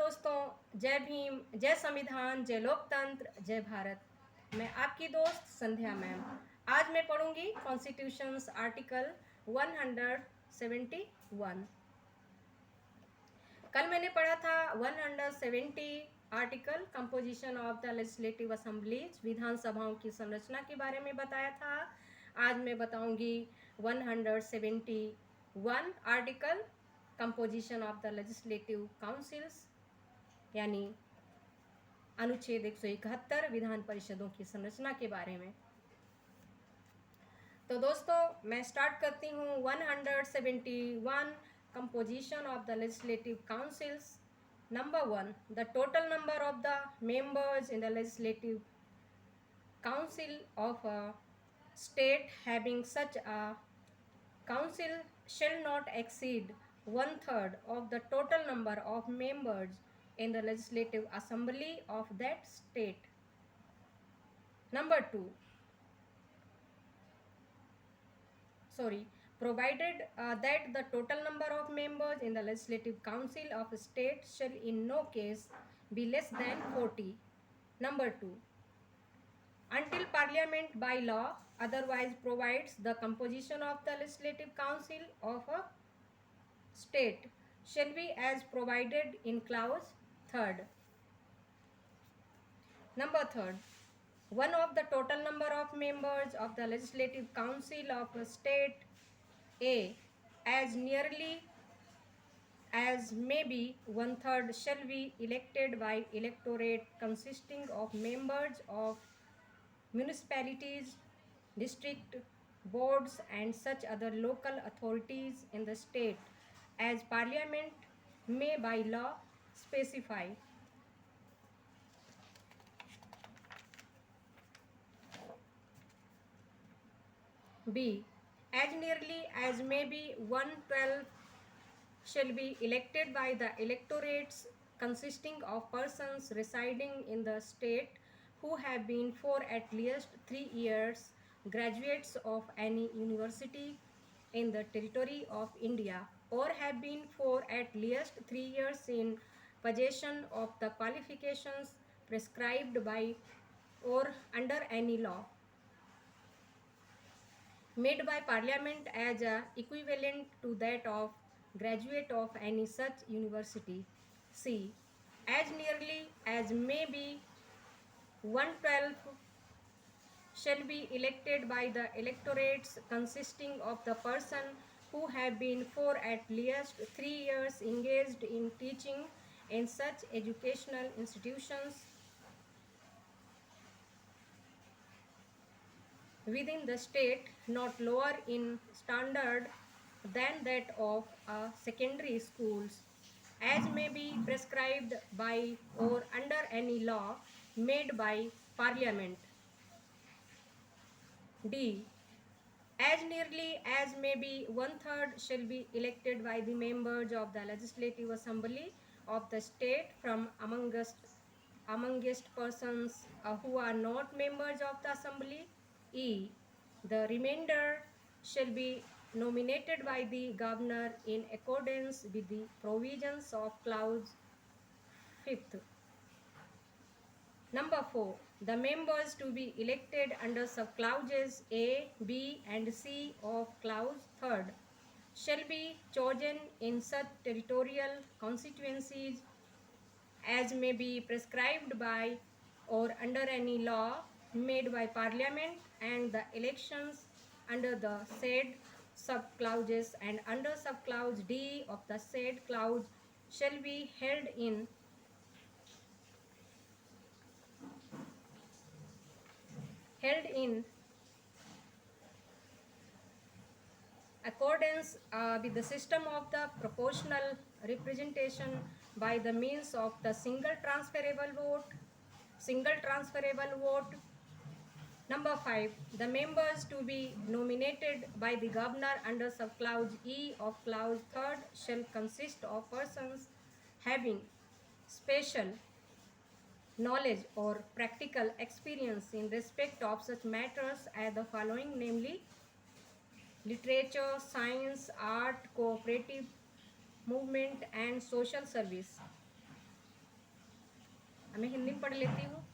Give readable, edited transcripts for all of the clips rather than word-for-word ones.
दोस्तों, जय भीम, जय संविधान, जय लोकतंत्र, जय भारत। मैं आपकी दोस्त संध्या मैम। आज मैं पढ़ूंगी कॉन्स्टिट्यूशंस आर्टिकल 171। कल मैंने पढ़ा था 170 article composition of the legislative assemblies, विधानसभाओं की संरचना के बारे में बताया था। आज मैं बताऊंगी 171 article composition of the legislative councils, यानी अनुच्छेद 171 विधान परिषदों की संरचना के बारे में। तो दोस्तों, मैं स्टार्ट करती हूँ 171 composition of the legislative councils. Number 1, the total number of the members in the legislative council of a state having such a council shall not exceed one third of the total number of members in the legislative assembly of that state. Number 2, provided that the total number of members in the legislative council of a state shall in no case be less than 40. Number 2, until Parliament by law otherwise provides, the composition of the legislative council of a state shall be as provided in clause 3rd. Number 3rd, one of the total number of members of the legislative council of a state A, as nearly as may be one third, shall be elected by electorate consisting of members of municipalities, district boards, and such other local authorities in the state as Parliament may by law specify. B, as nearly as may be 1/12 shall be elected by the electorates consisting of persons residing in the state who have been for at least 3 years graduates of any university in the territory of India, or have been for at least 3 years in possession of the qualifications prescribed by or under any law made by Parliament as equivalent to that of graduate of any such university. C, as nearly as may be 1/12 shall be elected by the electorates consisting of the person who have been for at least 3 years engaged in teaching in such educational institutions within the state, not lower in standard than that of secondary schools, as may be prescribed by or under any law made by Parliament. D, as nearly as may be one third shall be elected by the members of the Legislative Assembly of the state from amongst persons who are not members of the Assembly. E, the remainder shall be nominated by the governor in accordance with the provisions of clause 5th. Number 4, the members to be elected under sub-clauses A, B, and C of clause 3rd shall be chosen in such territorial constituencies as may be prescribed by or under any law made by Parliament, and the elections under the said sub-clauses and under sub-clause D of the said clause shall be held in accordance with the system of the proportional representation by the means of the single transferable vote. Number 5, the members to be nominated by the governor under sub-clause E of clause 3rd shall consist of persons having special knowledge or practical experience in respect of such matters as the following, namely literature, science, art, cooperative movement, and social service. मैं हिंदी में पढ़ लेती हूँ।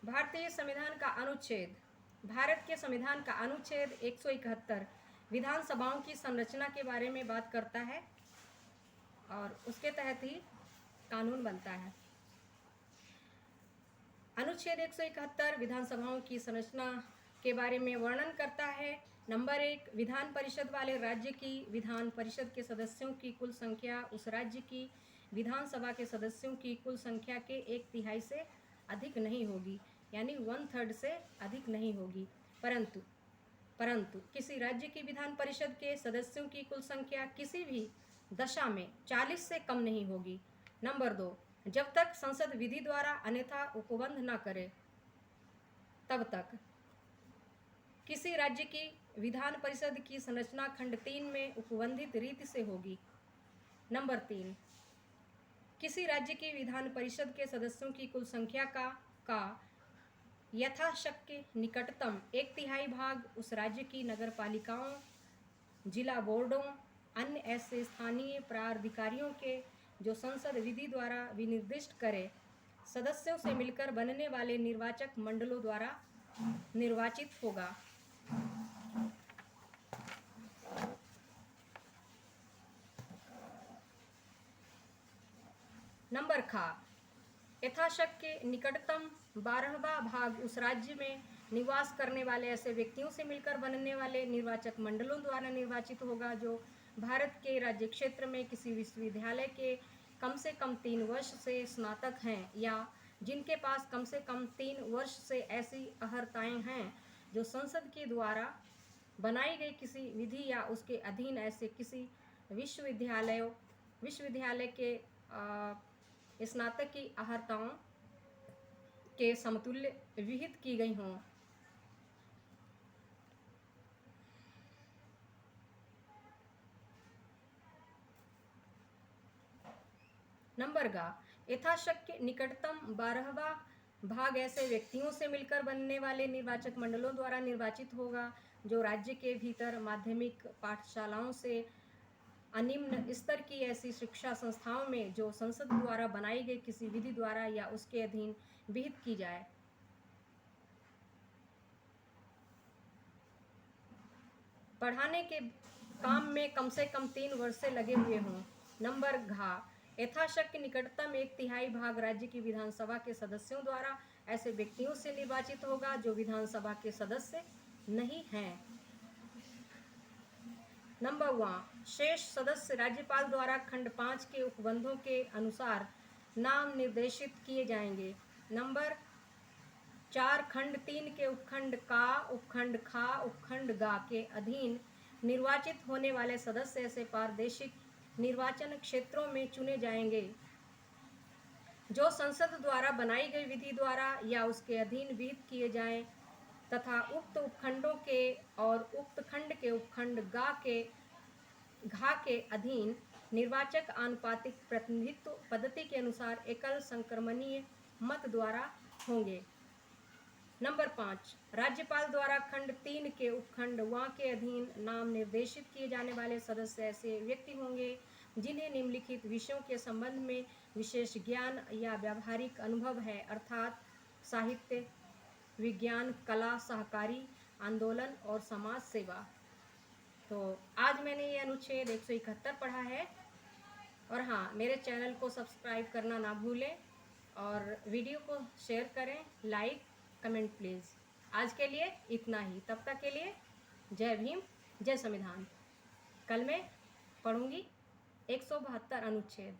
भारतीय संविधान का अनुच्छेद, भारत के संविधान का अनुच्छेद 171 विधानसभाओं की संरचना के बारे में बात करता है और उसके तहत ही कानून बनता है। अनुच्छेद 171 विधानसभाओं की संरचना के बारे में वर्णन करता है। नंबर 1, विधान परिषद वाले राज्य की विधान परिषद के सदस्यों की कुल संख्या उस राज्य की विधानसभा के सदस्यों की कुल संख्या के 1/3 से अधिक नहीं होगी, यानी 1/3 से अधिक नहीं होगी। परंतु किसी राज्य की विधान परिषद के सदस्यों की कुल संख्या किसी भी दशा में 40 से कम नहीं होगी। नंबर 2, जब तक संसद विधि द्वारा अन्यथा उपबंध न करे तब तक किसी राज्य की विधान परिषद की संरचना खंड 3 में उपबंधित रीति से होगी। नंबर 3, किसी राज्य की विधान परिषद के सदस्यों की कुल संख्या का यथाशक्य निकटतम 1/3 भाग उस राज्य की नगरपालिकाओं, जिला बोर्डों, अन्य ऐसे स्थानीय प्राधिकारियों के जो संसद विधि द्वारा विनिर्दिष्ट करे सदस्यों से मिलकर बनने वाले निर्वाचक मंडलों द्वारा निर्वाचित होगा। नंबर खा, यथाशक्य निकटतम 12वां भाग उस राज्य में निवास करने वाले ऐसे व्यक्तियों से मिलकर बनने वाले निर्वाचक मंडलों द्वारा निर्वाचित होगा जो भारत के राज्य क्षेत्र में किसी विश्वविद्यालय के कम से कम 3 वर्ष से स्नातक हैं या जिनके पास कम से कम 3 वर्ष से ऐसी अर्हताएं हैं जो संसद के द्वारा बनाई गई किसी विधि या उसके अधीन ऐसे किसी विश्वविद्यालय के स्नातक की अर्हताओं के समतुल्य विहित की गई हों। नंबर गा, यथाशक्य निकटतम 12वां भाग ऐसे व्यक्तियों से मिलकर बनने वाले निर्वाचक मंडलों द्वारा निर्वाचित होगा जो राज्य के भीतर माध्यमिक पाठशालाओं से अनिम्न स्तर की ऐसी शिक्षा संस्थाओं में जो संसद द्वारा बनाई गई किसी विधि द्वारा या उसके अधीन विहित की जाए। पढ़ाने के काम में कम से कम 3 वर्ष से लगे हुए हों। नंबर घा, यथाशक्य निकटतम 1/3 भाग राज्य की विधानसभा के सदस्यों द्वारा ऐसे व्यक्तियों से निर्वाचित होगा जो विधानसभा के सदस्य नहीं हैं। नंबर 1, शेष सदस्य राज्यपाल द्वारा खंड 5 के उपबंधों के अनुसार नाम निर्देशित किए जाएंगे। नंबर 4, खंड 3 के उपखंड का, उपखंड खा, उपखंड गा के अधीन निर्वाचित होने वाले सदस्य ऐसे प्रादेशिक निर्वाचन क्षेत्रों में चुने जाएंगे जो संसद द्वारा बनाई गई विधि द्वारा या उसके अधीन विहित किए जाएं तथा उक्त उपखंडों के और उक्त खंड के उपखंड घा के अधीन निर्वाचक आनुपातिक प्रतिनिधित्व पद्धति के अनुसार एकल संक्रमणीय मत द्वारा होंगे। नंबर 5, राज्यपाल द्वारा खंड 3 के उपखंड वा के अधीन नाम निर्देशित किए जाने वाले सदस्य ऐसे व्यक्ति होंगे जिन्हें निम्नलिखित विषयों के संबंध में विशेष ज्ञान या व्यावहारिक अनुभव है, अर्थात साहित्य, विज्ञान, कला, सहकारी आंदोलन और समाज सेवा। तो आज मैंने ये अनुच्छेद 171 पढ़ा है। और हाँ, मेरे चैनल को सब्सक्राइब करना ना भूलें और वीडियो को शेयर करें, लाइक कमेंट प्लीज़। आज के लिए इतना ही, तब तक के लिए जय भीम, जय संविधान। कल मैं पढ़ूंगी 172 अनुच्छेद।